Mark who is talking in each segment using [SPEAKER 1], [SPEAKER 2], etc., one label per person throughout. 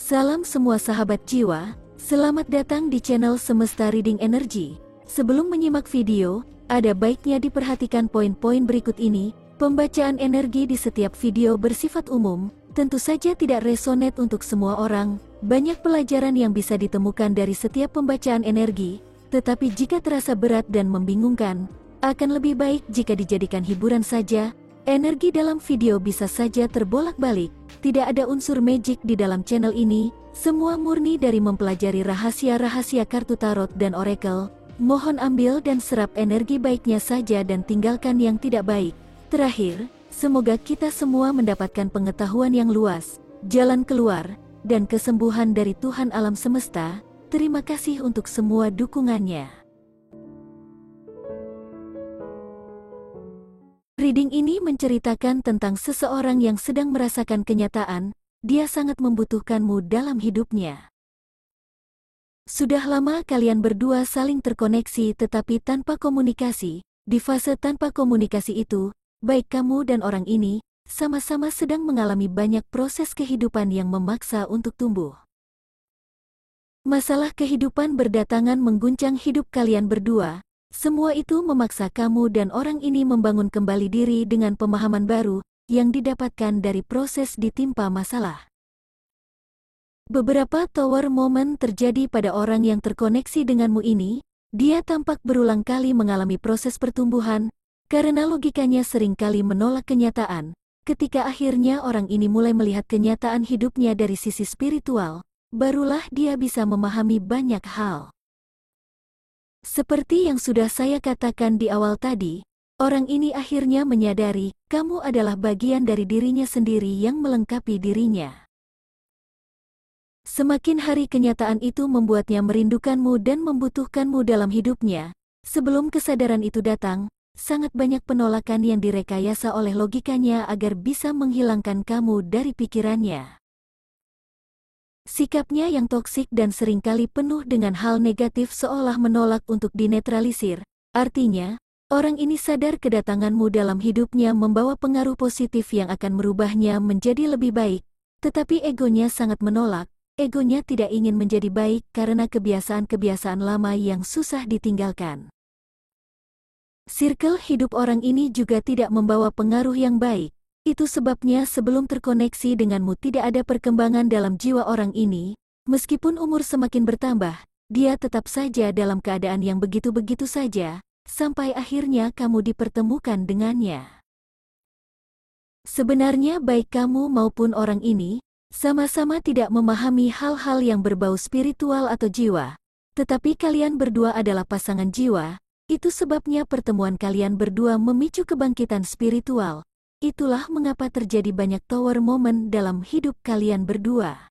[SPEAKER 1] Salam semua sahabat jiwa, selamat datang di channel Semesta Reading Energy. Sebelum menyimak video, ada baiknya diperhatikan poin-poin berikut ini. Pembacaan energi di setiap video bersifat umum, tentu saja tidak resonate untuk semua orang. Banyak pelajaran yang bisa ditemukan dari setiap pembacaan energi, tetapi jika terasa berat dan membingungkan, akan lebih baik jika dijadikan hiburan saja. Energi dalam video bisa saja terbolak-balik, tidak ada unsur magic di dalam channel ini, semua murni dari mempelajari rahasia-rahasia kartu tarot dan oracle. Mohon ambil dan serap energi baiknya saja dan tinggalkan yang tidak baik. Terakhir, semoga kita semua mendapatkan pengetahuan yang luas, jalan keluar, dan kesembuhan dari Tuhan alam semesta. Terima kasih untuk semua dukungannya. Reading ini menceritakan tentang seseorang yang sedang merasakan kenyataan, dia sangat membutuhkanmu dalam hidupnya. Sudah lama kalian berdua saling terkoneksi tetapi tanpa komunikasi. Di fase tanpa komunikasi itu, baik kamu dan orang ini, sama-sama sedang mengalami banyak proses kehidupan yang memaksa untuk tumbuh. Masalah kehidupan berdatangan mengguncang hidup kalian berdua. Semua itu memaksa kamu dan orang ini membangun kembali diri dengan pemahaman baru yang didapatkan dari proses ditimpa masalah. Beberapa tower moment terjadi pada orang yang terkoneksi denganmu ini. Dia tampak berulang kali mengalami proses pertumbuhan karena logikanya sering kali menolak kenyataan. Ketika akhirnya orang ini mulai melihat kenyataan hidupnya dari sisi spiritual, barulah dia bisa memahami banyak hal. Seperti yang sudah saya katakan di awal tadi, orang ini akhirnya menyadari, kamu adalah bagian dari dirinya sendiri yang melengkapi dirinya. Semakin hari kenyataan itu membuatnya merindukanmu dan membutuhkanmu dalam hidupnya. Sebelum kesadaran itu datang, sangat banyak penolakan yang direkayasa oleh logikanya agar bisa menghilangkan kamu dari pikirannya. Sikapnya yang toksik dan seringkali penuh dengan hal negatif seolah menolak untuk dinetralisir. Artinya, orang ini sadar kedatanganmu dalam hidupnya membawa pengaruh positif yang akan merubahnya menjadi lebih baik. Tetapi egonya sangat menolak, egonya tidak ingin menjadi baik karena kebiasaan-kebiasaan lama yang susah ditinggalkan. Circle hidup orang ini juga tidak membawa pengaruh yang baik. Itu sebabnya sebelum terkoneksi denganmu tidak ada perkembangan dalam jiwa orang ini. Meskipun umur semakin bertambah, dia tetap saja dalam keadaan yang begitu-begitu saja, sampai akhirnya kamu dipertemukan dengannya. Sebenarnya baik kamu maupun orang ini, sama-sama tidak memahami hal-hal yang berbau spiritual atau jiwa. Tetapi kalian berdua adalah pasangan jiwa, itu sebabnya pertemuan kalian berdua memicu kebangkitan spiritual. Itulah mengapa terjadi banyak tower moment dalam hidup kalian berdua.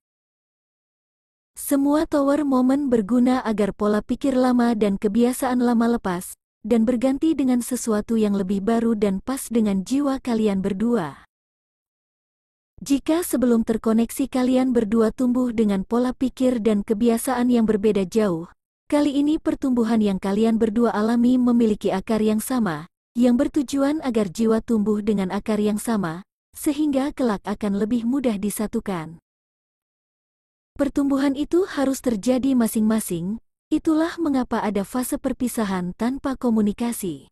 [SPEAKER 1] Semua tower moment berguna agar pola pikir lama dan kebiasaan lama lepas, dan berganti dengan sesuatu yang lebih baru dan pas dengan jiwa kalian berdua. Jika sebelum terkoneksi kalian berdua tumbuh dengan pola pikir dan kebiasaan yang berbeda jauh, kali ini pertumbuhan yang kalian berdua alami memiliki akar yang sama, yang bertujuan agar jiwa tumbuh dengan akar yang sama, sehingga kelak akan lebih mudah disatukan. Pertumbuhan itu harus terjadi masing-masing, itulah mengapa ada fase perpisahan tanpa komunikasi.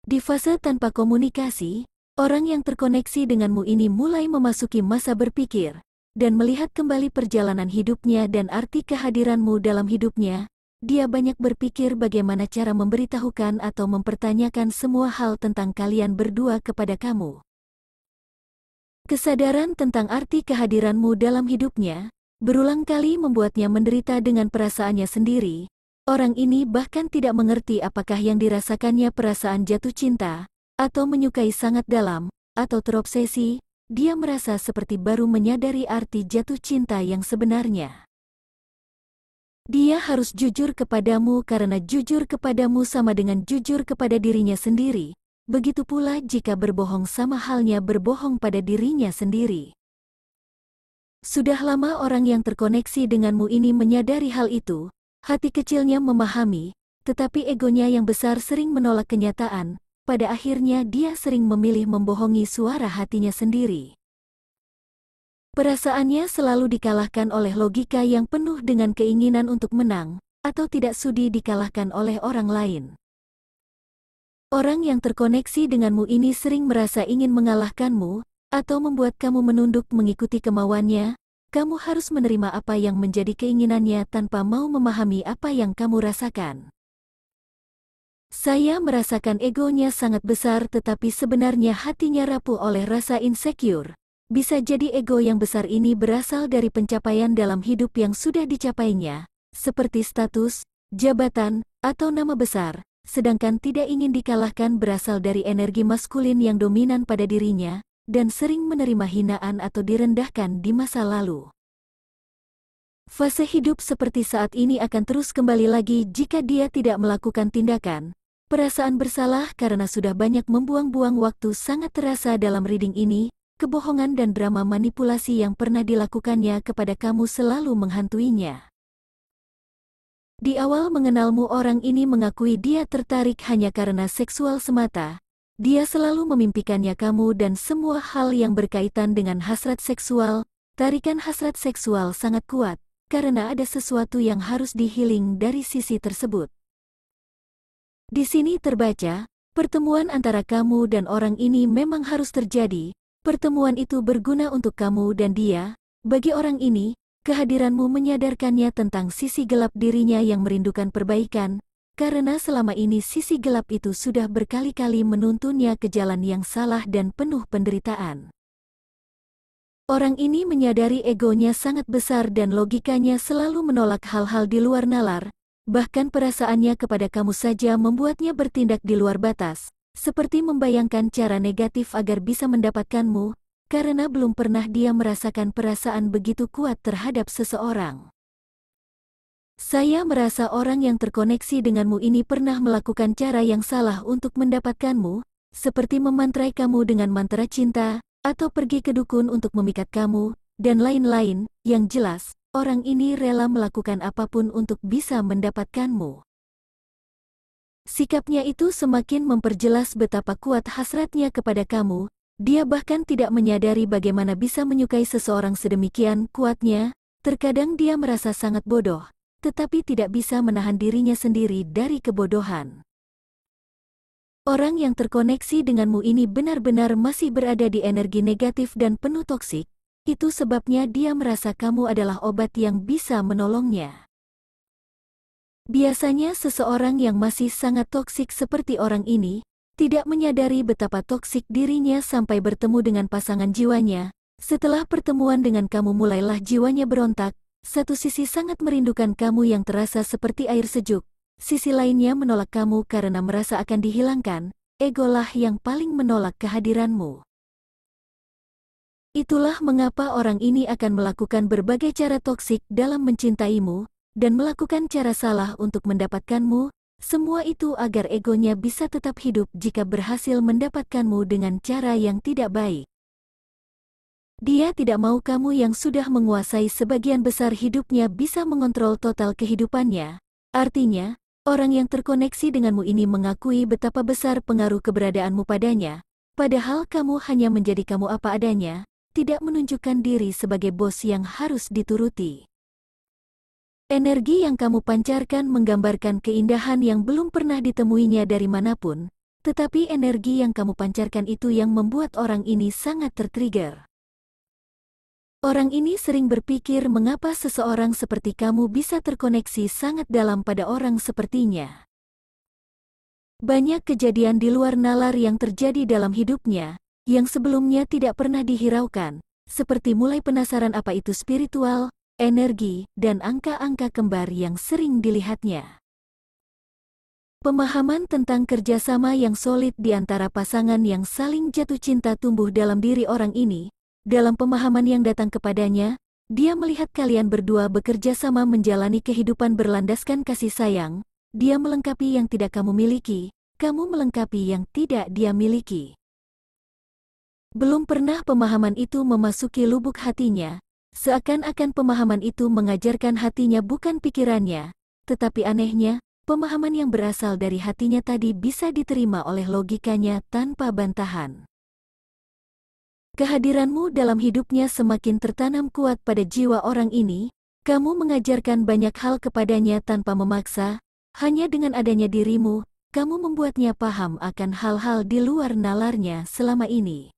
[SPEAKER 1] Di fase tanpa komunikasi, orang yang terkoneksi denganmu ini mulai memasuki masa berpikir, dan melihat kembali perjalanan hidupnya dan arti kehadiranmu dalam hidupnya. Dia banyak berpikir bagaimana cara memberitahukan atau mempertanyakan semua hal tentang kalian berdua kepada kamu. Kesadaran tentang arti kehadiranmu dalam hidupnya, berulang kali membuatnya menderita dengan perasaannya sendiri. Orang ini bahkan tidak mengerti apakah yang dirasakannya perasaan jatuh cinta, atau menyukai sangat dalam, atau terobsesi. Dia merasa seperti baru menyadari arti jatuh cinta yang sebenarnya. Dia harus jujur kepadamu karena jujur kepadamu sama dengan jujur kepada dirinya sendiri. Begitu pula jika berbohong sama halnya berbohong pada dirinya sendiri. Sudah lama orang yang terkoneksi denganmu ini menyadari hal itu. Hati kecilnya memahami, tetapi egonya yang besar sering menolak kenyataan. Pada akhirnya dia sering memilih membohongi suara hatinya sendiri. Perasaannya selalu dikalahkan oleh logika yang penuh dengan keinginan untuk menang, atau tidak sudi dikalahkan oleh orang lain. Orang yang terkoneksi denganmu ini sering merasa ingin mengalahkanmu, atau membuat kamu menunduk mengikuti kemauannya. Kamu harus menerima apa yang menjadi keinginannya tanpa mau memahami apa yang kamu rasakan. Saya merasakan egonya sangat besar, tetapi sebenarnya hatinya rapuh oleh rasa insecure. Bisa jadi ego yang besar ini berasal dari pencapaian dalam hidup yang sudah dicapainya, seperti status, jabatan, atau nama besar, sedangkan tidak ingin dikalahkan berasal dari energi maskulin yang dominan pada dirinya, dan sering menerima hinaan atau direndahkan di masa lalu. Fase hidup seperti saat ini akan terus kembali lagi jika dia tidak melakukan tindakan. Perasaan bersalah karena sudah banyak membuang-buang waktu sangat terasa dalam reading ini. Kebohongan dan drama manipulasi yang pernah dilakukannya kepada kamu selalu menghantuinya. Di awal mengenalmu, orang ini mengakui dia tertarik hanya karena seksual semata. Dia selalu memimpikannya kamu dan semua hal yang berkaitan dengan hasrat seksual. Tarikan hasrat seksual sangat kuat, karena ada sesuatu yang harus dihealing dari sisi tersebut. Di sini terbaca, pertemuan antara kamu dan orang ini memang harus terjadi. Pertemuan itu berguna untuk kamu dan dia. Bagi orang ini, kehadiranmu menyadarkannya tentang sisi gelap dirinya yang merindukan perbaikan, karena selama ini sisi gelap itu sudah berkali-kali menuntunnya ke jalan yang salah dan penuh penderitaan. Orang ini menyadari egonya sangat besar dan logikanya selalu menolak hal-hal di luar nalar, bahkan perasaannya kepada kamu saja membuatnya bertindak di luar batas. Seperti membayangkan cara negatif agar bisa mendapatkanmu, karena belum pernah dia merasakan perasaan begitu kuat terhadap seseorang. Saya merasa orang yang terkoneksi denganmu ini pernah melakukan cara yang salah untuk mendapatkanmu, seperti memantrai kamu dengan mantra cinta, atau pergi ke dukun untuk memikat kamu, dan lain-lain. Yang jelas, orang ini rela melakukan apapun untuk bisa mendapatkanmu. Sikapnya itu semakin memperjelas betapa kuat hasratnya kepada kamu. Dia bahkan tidak menyadari bagaimana bisa menyukai seseorang sedemikian kuatnya. Terkadang dia merasa sangat bodoh, tetapi tidak bisa menahan dirinya sendiri dari kebodohan. Orang yang terkoneksi denganmu ini benar-benar masih berada di energi negatif dan penuh toksik. Itu sebabnya dia merasa kamu adalah obat yang bisa menolongnya. Biasanya seseorang yang masih sangat toksik seperti orang ini, tidak menyadari betapa toksik dirinya sampai bertemu dengan pasangan jiwanya. Setelah pertemuan dengan kamu mulailah jiwanya berontak. Satu sisi sangat merindukan kamu yang terasa seperti air sejuk. Sisi lainnya menolak kamu karena merasa akan dihilangkan. Egolah yang paling menolak kehadiranmu. Itulah mengapa orang ini akan melakukan berbagai cara toksik dalam mencintaimu, dan melakukan cara salah untuk mendapatkanmu, semua itu agar egonya bisa tetap hidup jika berhasil mendapatkanmu dengan cara yang tidak baik. Dia tidak mau kamu yang sudah menguasai sebagian besar hidupnya bisa mengontrol total kehidupannya. Artinya, orang yang terkoneksi denganmu ini mengakui betapa besar pengaruh keberadaanmu padanya, padahal kamu hanya menjadi kamu apa adanya, tidak menunjukkan diri sebagai bos yang harus dituruti. Energi yang kamu pancarkan menggambarkan keindahan yang belum pernah ditemuinya dari manapun, tetapi energi yang kamu pancarkan itu yang membuat orang ini sangat tertrigger. Orang ini sering berpikir mengapa seseorang seperti kamu bisa terkoneksi sangat dalam pada orang sepertinya. Banyak kejadian di luar nalar yang terjadi dalam hidupnya, yang sebelumnya tidak pernah dihiraukan, seperti mulai penasaran apa itu spiritual, energi, dan angka-angka kembar yang sering dilihatnya. Pemahaman tentang kerjasama yang solid di antara pasangan yang saling jatuh cinta tumbuh dalam diri orang ini. Dalam pemahaman yang datang kepadanya, dia melihat kalian berdua bekerja sama menjalani kehidupan berlandaskan kasih sayang. Dia melengkapi yang tidak kamu miliki, kamu melengkapi yang tidak dia miliki. Belum pernah pemahaman itu memasuki lubuk hatinya. Seakan-akan pemahaman itu mengajarkan hatinya bukan pikirannya, tetapi anehnya, pemahaman yang berasal dari hatinya tadi bisa diterima oleh logikanya tanpa bantahan. Kehadiranmu dalam hidupnya semakin tertanam kuat pada jiwa orang ini. Kamu mengajarkan banyak hal kepadanya tanpa memaksa. Hanya dengan adanya dirimu, kamu membuatnya paham akan hal-hal di luar nalarnya selama ini.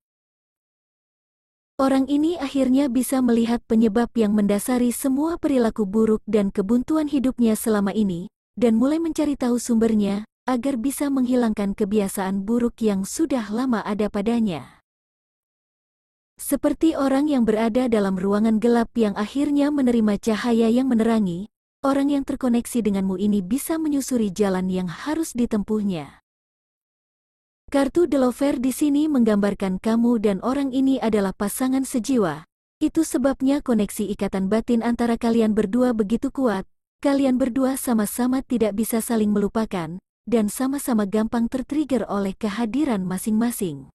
[SPEAKER 1] Orang ini akhirnya bisa melihat penyebab yang mendasari semua perilaku buruk dan kebuntuan hidupnya selama ini, dan mulai mencari tahu sumbernya, agar bisa menghilangkan kebiasaan buruk yang sudah lama ada padanya. Seperti orang yang berada dalam ruangan gelap yang akhirnya menerima cahaya yang menerangi, orang yang terkoneksi denganmu ini bisa menyusuri jalan yang harus ditempuhnya. Kartu The Lover di sini menggambarkan kamu dan orang ini adalah pasangan sejiwa. Itu sebabnya koneksi ikatan batin antara kalian berdua begitu kuat. Kalian berdua sama-sama tidak bisa saling melupakan, dan sama-sama gampang tertrigger oleh kehadiran masing-masing.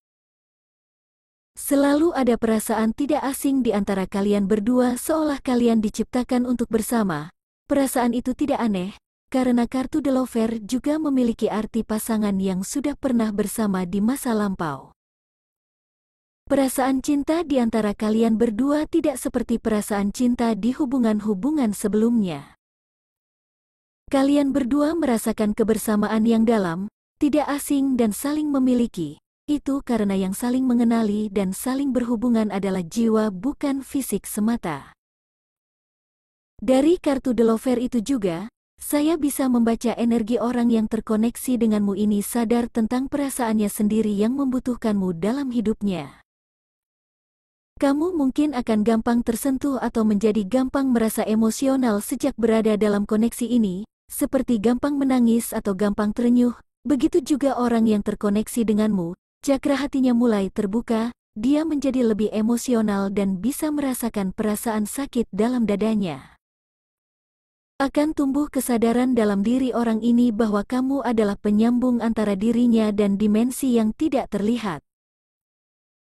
[SPEAKER 1] Selalu ada perasaan tidak asing di antara kalian berdua seolah kalian diciptakan untuk bersama. Perasaan itu tidak aneh, karena kartu The Lover juga memiliki arti pasangan yang sudah pernah bersama di masa lampau. Perasaan cinta di antara kalian berdua tidak seperti perasaan cinta di hubungan-hubungan sebelumnya. Kalian berdua merasakan kebersamaan yang dalam, tidak asing dan saling memiliki. Itu karena yang saling mengenali dan saling berhubungan adalah jiwa bukan fisik semata. Dari kartu The Lover itu juga, saya bisa membaca energi orang yang terkoneksi denganmu ini sadar tentang perasaannya sendiri yang membutuhkanmu dalam hidupnya. Kamu mungkin akan gampang tersentuh atau menjadi gampang merasa emosional sejak berada dalam koneksi ini, seperti gampang menangis atau gampang terenyuh. Begitu juga orang yang terkoneksi denganmu. Cakra hatinya mulai terbuka, dia menjadi lebih emosional dan bisa merasakan perasaan sakit dalam dadanya. Akan tumbuh kesadaran dalam diri orang ini bahwa kamu adalah penyambung antara dirinya dan dimensi yang tidak terlihat.